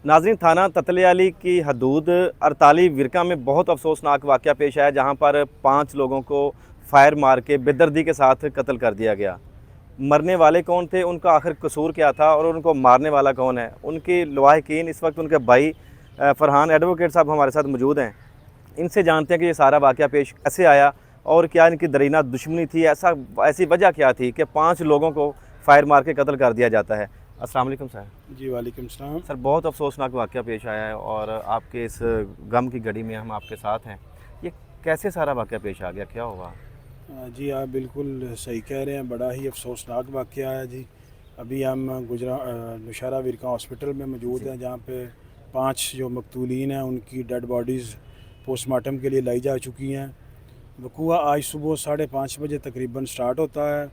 नाज़रीन, थाना ततलियाली की हदूद 48 विरका में बहुत अफसोसनाक वाक़या पेश आया, जहाँ पर 5 लोगों को फायर मार के बेदर्दी के साथ कत्ल कर दिया गया। मरने वाले कौन थे, उनका आखिर कसूर क्या था और उनको मारने वाला कौन है, उनकी लवाहिकीन इस वक्त उनके भाई फ़रहान एडवोकेट साहब हमारे साथ मौजूद हैं। इनसे जानते हैं कि ये सारा वाक़या पेश कैसे आया और क्या इनकी दरीना दुश्मनी थी, ऐसी वजह क्या थी कि 5 लोगों को फायर मार के कत्ल कर दिया जाता है। अस्सलाम वालेकुम सर। जी वालेकुम सलाम। सर, बहुत अफसोसनाक वाक़या पेश आया है और आपके इस गम की घड़ी में हम आपके साथ हैं। ये कैसे सारा वाक़या पेश आ गया, क्या हुआ? जी आप बिल्कुल सही कह रहे हैं, बड़ा ही अफसोसनाक वाक़या है जी। अभी हम नौशहरा विरका हॉस्पिटल में मौजूद जी। हैं, जहाँ पे 5 जो मकतूलीन हैं उनकी डेड बॉडीज़ पोस्टमार्टम के लिए लाई जा चुकी हैं। वक़ूआ आज सुबह 5:30 बजे तकरीबन स्टार्ट होता है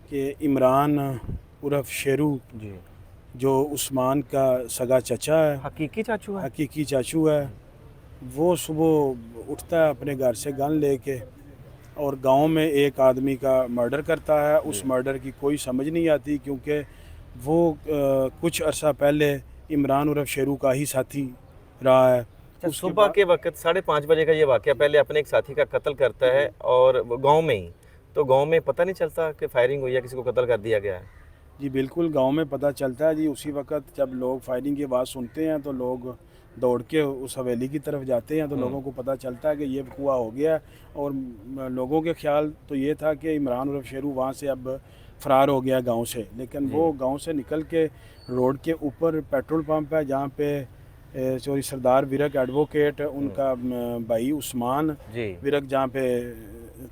कि इमरान उर्फ़ शेरू, जी। जो उस्मान का सगा चचा है, हकीकी चाचू है? हकीकी चाचू है, वो सुबह उठता है अपने घर से गन लेके और गांव में एक आदमी का मर्डर करता है। उस जी। मर्डर की कोई समझ नहीं आती, क्योंकि वो कुछ अरसा पहले इमरान उर्फ शेरू का ही साथी रहा है। अच्छा, उसके सुबह बाद के वक़्त 5:30 बजे का ये वाक़या, पहले अपने एक साथी का कत्ल करता है और वो गाँव में ही। तो गाँव में पता नहीं चलता कि फायरिंग हुई है, किसी को कत्ल कर दिया गया है? जी बिल्कुल, गांव में पता चलता है जी। उसी वक्त जब लोग फायरिंग की आवाज़ सुनते हैं तो लोग दौड़ के उस हवेली की तरफ जाते हैं, तो हुँ। लोगों को पता चलता है कि ये वक़ूआ हो गया है। और लोगों के ख्याल तो ये था कि इमरान उर्फ शेरू वहाँ से अब फ़रार हो गया गांव से, लेकिन जी। वो गांव से निकल के रोड के ऊपर पेट्रोल पंप है, जहाँ पे सॉरी सरदार विरक एडवोकेट हुँ। उनका भाई उस्मान जी। विरक जहाँ पे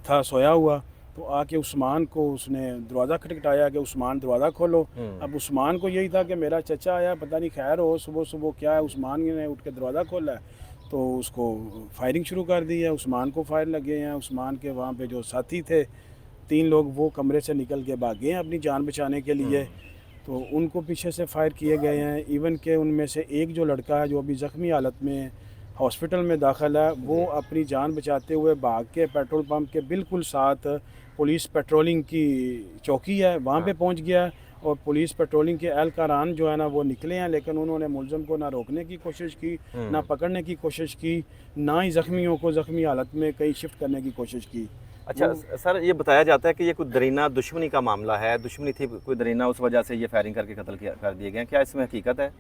था सोया हुआ, तो आके उस्मान को उसने दरवाज़ा खटखटाया कि उस्मान दरवाज़ा खोलो। हुँ। अब उस्मान को यही था कि मेरा चचा आया, पता नहीं खैर हो, सुबह सुबह क्या है। उस्मान ने उठ के दरवाज़ा खोला है तो उसको फायरिंग शुरू कर दी है। उस्मान को फायर लगे हैं। उस्मान के वहाँ पे जो साथी थे 3 लोग, वो कमरे से निकल के भागे हैं अपनी जान बचाने के लिए, हुँ। तो उनको पीछे से फायर किए गए हैं। इवन के उनमें से एक जो लड़का है जो अभी ज़ख्मी हालत में हॉस्पिटल में दाखिल है, वो जी। अपनी जान बचाते हुए भाग के पेट्रोल पंप के बिल्कुल साथ पुलिस पेट्रोलिंग की चौकी है वहाँ पे हाँ। पहुँच गया है। और पुलिस पेट्रोलिंग के एहलकारान जो है ना वो निकले हैं, लेकिन उन्होंने मुलज़म को ना रोकने की कोशिश की, ना हुँ। पकड़ने की कोशिश की, ना ही ज़ख्मियों को ज़ख्मी हालत में कहीं शिफ्ट करने की कोशिश की। अच्छा, वो सर, ये बताया जाता है कि ये कोई दरीना दुश्मनी का मामला है, दुश्मनी थी कोई दरीना, उस वजह से ये फायरिंग करके कत्ल किया कर दिए गए हैं। क्या इसमें हकीकत है?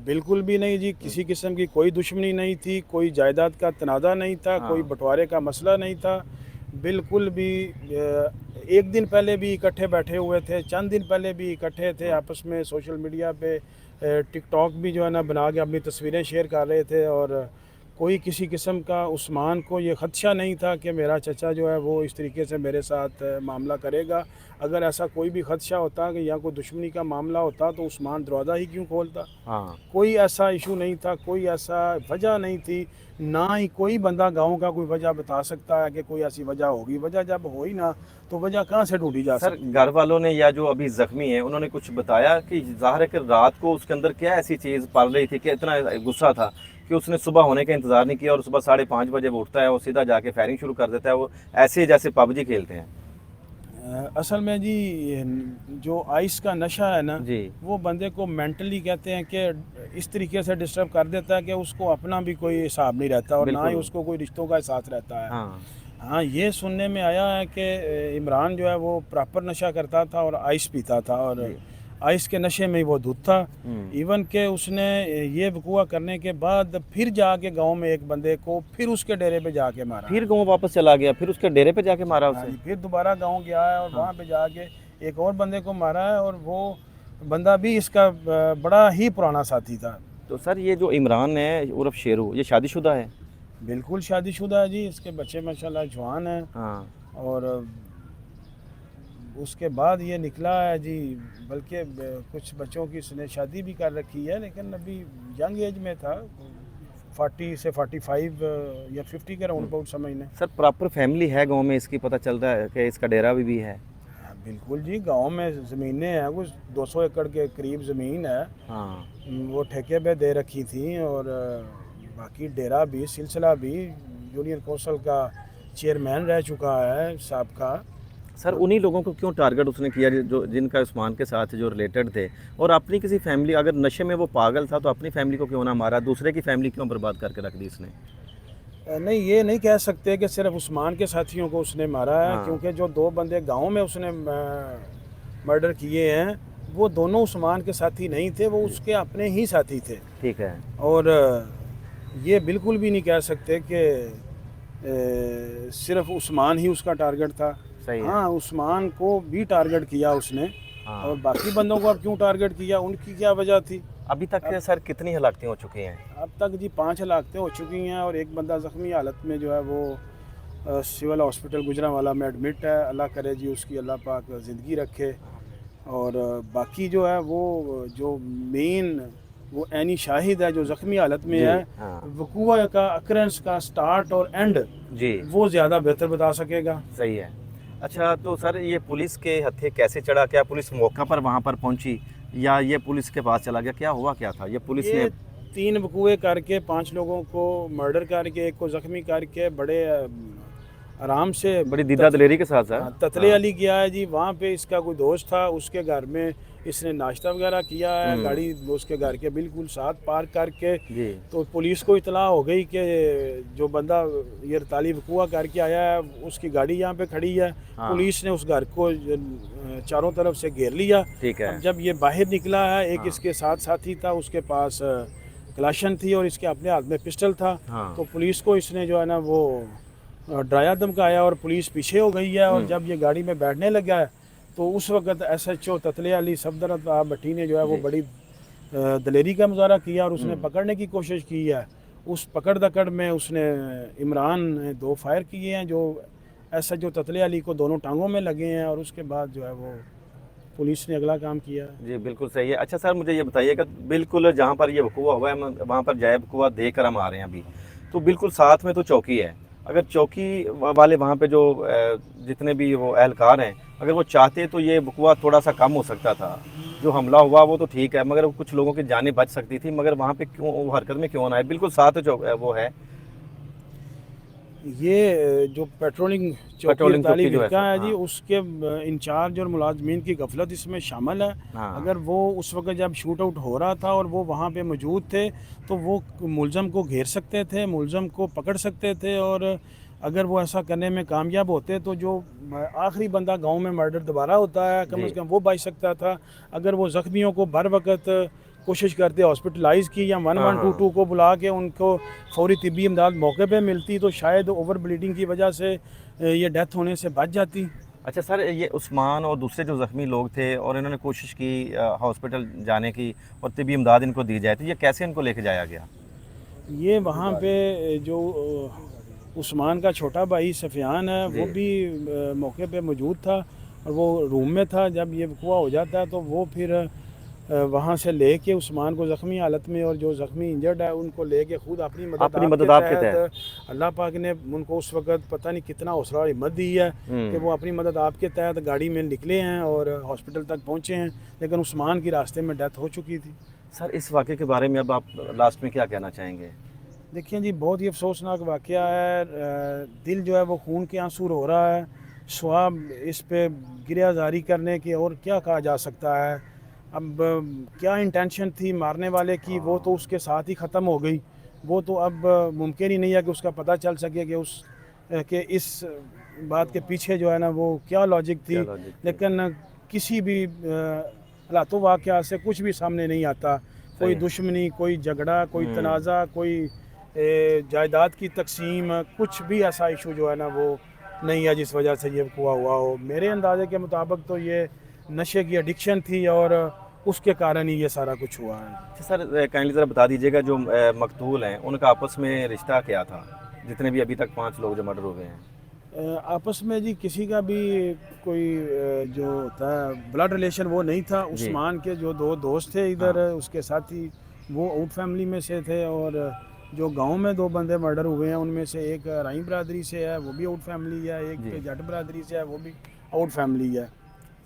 बिल्कुल भी नहीं जी, हुँ। किसी किस्म की कोई दुश्मनी नहीं थी, कोई जायदाद का तनाज़ा नहीं था, कोई हाँ। बँटवारे का मसला नहीं था। बिल्कुल भी 1 दिन पहले भी इकट्ठे बैठे हुए थे, चंद दिन पहले भी इकट्ठे थे हुँ। आपस में सोशल मीडिया पे, टिकटॉक भी जो है ना बना के अपनी तस्वीरें शेयर कर रहे थे। और कोई किसी किस्म का उस्मान को ये ख़दशा नहीं था कि मेरा चचा जो है वो इस तरीके से मेरे साथ मामला करेगा। अगर ऐसा कोई भी ख़दशा होता कि या कोई दुश्मनी का मामला होता तो उस्मान दरवाज़ा ही क्यों खोलता। हाँ। कोई ऐसा इशू नहीं था, कोई ऐसा वजह नहीं थी, ना ही कोई बंदा गाँव का कोई वजह बता सकता है कि कोई ऐसी वजह होगी। वजह जब हो ही ना, तो वजह कहाँ से ढूँढी जा सर, सकती है। घर वालों ने या जो अभी ज़ख्मी हैं, उन्होंने कुछ बताया कि ज़ाहिर है कि रात को उसके अंदर क्या ऐसी चीज़ पल रही थी कि इतना गुस्सा था कि उसने सुबह होने का इंतज़ार नहीं किया और सुबह 5:30 बजे वो उठता है और सीधा जाके फायरिंग शुरू कर देता है। वो ऐसे जैसे पबजी खेलते हैं। असल में जी जो आइस का नशा है ना, जी। वो बंदे को मेंटली कहते हैं कि इस तरीके से डिस्टर्ब कर देता है कि उसको अपना भी कोई हिसाब नहीं रहता और ना ही बिल्कुल। उसको कोई रिश्तों का एहसास रहता है। हाँ। हाँ, ये सुनने में आया है कि इमरान जो है वो प्रॉपर नशा करता था और आइस पीता था, और जी। आइस के नशे में ही वो धुत था। हुँ। इवन के उसने ये वक़ूआ करने के बाद फिर जाके गांव में एक बंदे को फिर उसके डेरे पे जाके मारा फिर है। गाँव वापस चला गया, फिर उसके डेरे पे जाके मारा हाँ उसे? जी, फिर दोबारा गांव गया है और हाँ। वहाँ पे जाके एक और बंदे को मारा है, और वो बंदा भी इसका बड़ा ही पुराना साथी था। तो सर, ये जो इमरान है उर्फ़ शेरू, ये शादीशुदा है? बिल्कुल शादीशुदा है जी, इसके बच्चे माशाल्लाह जवान हैं। हाँ। और उसके बाद ये निकला है जी, बल्कि कुछ बच्चों की इसने शादी भी कर रखी है, लेकिन अभी यंग एज में था, 40 से 45 या 50 के राउंड हुँ। अबाउट समझ लें। सर, प्रॉपर फैमिली है गाँव में इसकी, पता चल रहा है कि इसका डेरा भी है? हाँ, बिल्कुल जी, गांव में ज़मीनें हैं, कुछ 200 एकड़ के करीब ज़मीन है। हाँ। वो ठेके पे दे रखी थी, और बाकी डेरा भी सिलसिला भी यूनियन कौंसिल का चेयरमैन रह चुका है साहब का। सर उन्हीं लोगों को क्यों टारगेट उसने किया जो जिनका उस्मान के साथ जो रिलेटेड थे, और अपनी किसी फैमिली, अगर नशे में वो पागल था तो अपनी फैमिली को क्यों ना मारा, दूसरे की फैमिली क्यों बर्बाद करके रख दी इसने? नहीं, ये नहीं कह सकते कि सिर्फ उस्मान के साथियों को उसने मारा है, हाँ। क्योंकि जो 2 बंदे गांव में उसने मर्डर किए हैं, वो दोनों उस्मान के साथी नहीं थे, वो उसके अपने ही साथी थे। ठीक है। और ये बिल्कुल भी नहीं कह सकते कि सिर्फ उस्मान ही उसका टारगेट था। सही है। हाँ, उस्मान को भी टारगेट किया उसने, हाँ। और बाकी बंदों को अब क्यों टारगेट किया, उनकी क्या वजह थी? अभी तक सर कितनी हलाकतें हो चुकी हैं? अब तक जी 5 हलाकतें हो चुकी हैं, और एक बंदा ज़ख्मी हालत में जो है वो सिविल हॉस्पिटल गुजरांवाला में एडमिट है। अल्लाह करे जी उसकी, अल्लाह पाक ज़िंदगी रखे। और बाकी जो है वो जो मेन वो एनी शाहिद है जो ज़ख्मी हालत में जी, है, हाँ। वकूआ का अक्रेंस का स्टार्ट और एंड जी। वो ज़्यादा बेहतर बता सकेगा। सही है। अच्छा, तो सर ये पुलिस के हत्थे कैसे चढ़ा? क्या पुलिस मौका पर वहाँ पर पहुँची, या ये पुलिस के पास चला गया? क्या हुआ क्या था? ये पुलिस ये ने 3 वकूए करके 5 लोगों को मर्डर करके, एक को ज़ख्मी करके बड़े आराम से बड़ी दीदा दलेरी के साथ सर। ततले हाँ। अली गया है जी। वहाँ पे इसका कोई दोस्त था, उसके घर में इसने नाश्ता वगैरह किया है, गाड़ी उसके घर के बिल्कुल साथ पार्क करके। जी। तो पुलिस को इतला हो गई कि जो बंदा ये 48 वकूआ करके आया है उसकी गाड़ी यहाँ पे खड़ी है। हाँ। पुलिस ने उस घर को चारों तरफ से घेर लिया। ठीक है। अब जब ये बाहर निकला है, एक हाँ। इसके साथ साथी था, उसके पास कलाशन थी और इसके अपने हाथ में पिस्टल था। हाँ। तो पुलिस को इसने जो है ना वो डराया धमकाया, और पुलिस पीछे हो गई है। और जब ये गाड़ी में बैठने लगा है तो उस वक्त SHO ततले अली सफदर भट्टी ने जो है वो जी। बड़ी दलेरी का मुजाहरा किया, और उसने पकड़ने की कोशिश की है। उस पकड़ दकड़ में उसने इमरान ने 2 फायर किए हैं जो SHO ततले अली को दोनों टांगों में लगे हैं, और उसके बाद जो है वो पुलिस ने अगला काम किया है। जी, बिल्कुल सही है। अच्छा सर, मुझे ये बताइएगा, बिल्कुल जहाँ पर ये वकूआ हुआ है, वहाँ पर जाए वकूआ देख कर हम आ रहे हैं अभी, तो बिल्कुल साथ में तो चौकी है। अगर चौकी वाले वहाँ पे जो जितने भी वो एहलकार हैं, अगर वो चाहते तो ये वकूआ थोड़ा सा कम हो सकता था। जो हमला हुआ वो तो ठीक है, मगर कुछ लोगों की जानें बच सकती थी, मगर वहाँ पे क्यों वो हरकत में क्यों ना आए? बिल्कुल साथ वो है। ये जो पेट्रोलिंग चौकी पेट्रोलिंग चौकी तालीब जो है विरका सर, है जी, हाँ। उसके इंचार्ज और मुलाजमीन की गफलत इसमें शामिल है। हाँ। अगर वो उस वक्त जब शूट आउट हो रहा था और वो वहाँ पे मौजूद थे तो वो मुलज़म को घेर सकते थे, मुलज़म को पकड़ सकते थे, और अगर वो ऐसा करने में कामयाब होते तो जो आखिरी बंदा गांव में मर्डर दोबारा होता है कम जी। से कम वो बच सकता था। अगर वो ज़ख्मियों को बर वक्त कोशिश करते हॉस्पिटलाइज़ की, या हाँ, 1122 को बुला के उनको फौरी तिब्बी इमदाद मौके पे मिलती, तो शायद ओवर ब्लीडिंग की वजह से ये डेथ होने से बच जाती। अच्छा सर, ये उस्मान और दूसरे जो ज़ख्मी लोग थे और इन्होंने कोशिश की हॉस्पिटल जाने की और तिब्बी इमदाद इनको दी जाए, तो ये कैसे इनको लेके जाया गया? ये वहाँ पे जो उस्मान का छोटा भाई सफ़ियान है वो जी। भी मौके पे मौजूद था, और वो रूम में था। जब ये वक़ूआ हो जाता है तो वो फिर वहाँ से लेके उस्मान को ज़ख्मी हालत में, और जो ज़ख्मी इंजर्ड है उनको लेके खुद अपनी मदद आपके तहत। अल्लाह पाक ने उनको उस वक़्त पता नहीं कितना हौसला और हिम्मत दी है कि वो अपनी मदद आपके तहत गाड़ी में निकले हैं और हॉस्पिटल तक पहुँचे हैं, लेकिन उस्मान की रास्ते में डेथ हो चुकी थी। सर इस वाक़े के बारे में अब आप लास्ट में क्या कहना चाहेंगे? देखिए जी, बहुत ही अफसोसनाक वाक़या है। दिल जो है वो खून के आंसू रो रहा है। स्वाब इस पे गिरिया जारी करने की और क्या कहा जा सकता है। अब क्या इंटेंशन थी मारने वाले की, वो तो उसके साथ ही ख़त्म हो गई। वो तो अब मुमकिन ही नहीं है कि उसका पता चल सके कि कि इस बात के पीछे जो है ना वो क्या लॉजिक थी। लेकिन किसी भी हालातों वाक़या से कुछ भी सामने नहीं आता। कोई दुश्मनी, कोई झगड़ा, कोई तनाज़ा, कोई जायदाद की तकसीम, कुछ भी ऐसा इशू जो है ना वो नहीं है जिस वजह से ये हुआ हो। मेरे अंदाजे के मुताबिक तो ये नशे की एडिक्शन थी और उसके कारण ही ये सारा कुछ हुआ है। अच्छा सर, काइंडली ज़रा बता दीजिएगा, जो मकतूल हैं उनका आपस में रिश्ता क्या था? जितने भी अभी तक 5 लोग जो मर्डर हो गए हैं। आपस में जी किसी का भी कोई जो होता है ब्लड रिलेशन वो नहीं था। उस्मान के जो 2 दोस्त थे इधर उसके साथी, वो आउट फैमिली में से थे, और जो गांव में 2 बंदे मर्डर हुए हैं उनमें से एक राई बरादरी से है, वो भी आउट फैमिली है, एक जट बरादरी से है, वो भी आउट फैमिली है।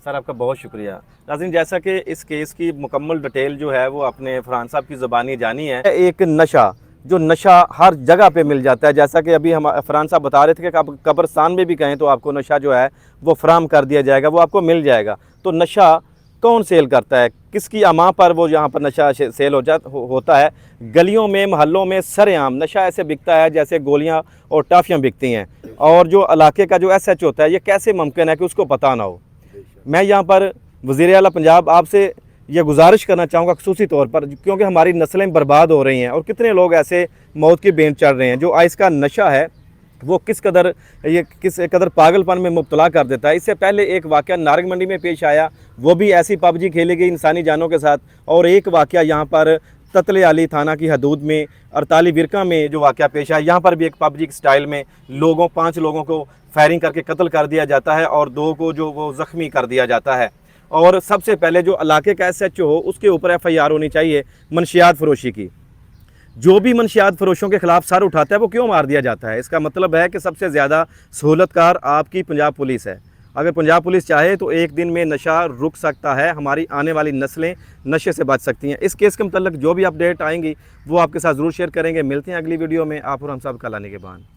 सर आपका बहुत शुक्रिया। नाज़रीन, जैसा कि इस केस की मुकम्मल डिटेल जो है वो आपने फरहान साहब की ज़बानी जानी है। एक नशा जो नशा हर जगह पे मिल जाता है। जैसा कि अभी हम फरहान साहब बता रहे थे कि आप कब्रिस्तान में भी कहें तो आपको नशा जो है वो फराहम कर दिया जाएगा, वो आपको मिल जाएगा। तो नशा कौन सेल करता है, किसकी अमा पर वो यहाँ पर नशा सेल होता है? गलियों में, मोहल्लों में सरेआम नशा ऐसे बिकता है जैसे गोलियाँ और टाफियाँ बिकती हैं। और जो इलाके का जो SH होता है, ये कैसे मुमकिन है कि उसको पता ना हो? मैं यहाँ पर वज़ीर आला पंजाब आपसे ये गुजारिश करना चाहूँगा खसूसी तौर पर, क्योंकि हमारी नस्लें बर्बाद हो रही हैं और कितने लोग ऐसे मौत की भेंट चढ़ रहे हैं। जो आइस का नशा है वो किस कदर पागलपन में मुब्तला कर देता है। इससे पहले एक वाक़या नारंग मंडी में पेश आया, वो भी ऐसी PUBG खेली गई इंसानी जानों के साथ। और एक वाक़या यहाँ पर ततले आली थाना की हदूद में 48 विरका में जो वाक़या पेश आया, यहाँ पर भी एक PUBG के स्टाइल में 5 लोगों को फायरिंग करके कत्ल कर दिया जाता है और 2 को जो वो ज़ख्मी कर दिया जाता है। और सबसे पहले जो इलाके का SHO हो उसके ऊपर FIR होनी चाहिए मनशियात फरोशी की। जो भी मनशियात फरोशों के खिलाफ सर उठाता है वो क्यों मार दिया जाता है? इसका मतलब है कि सबसे ज़्यादा सहूलतकार आपकी पंजाब पुलिस है। अगर पंजाब पुलिस चाहे तो एक दिन में नशा रुक सकता है, हमारी आने वाली नस्लें नशे से बच सकती हैं। इस केस के मतलब जो भी अपडेट आएंगी वो आपके साथ ज़रूर शेयर करेंगे। मिलते हैं अगली वीडियो में। आप और हम सब कल आने के बाद।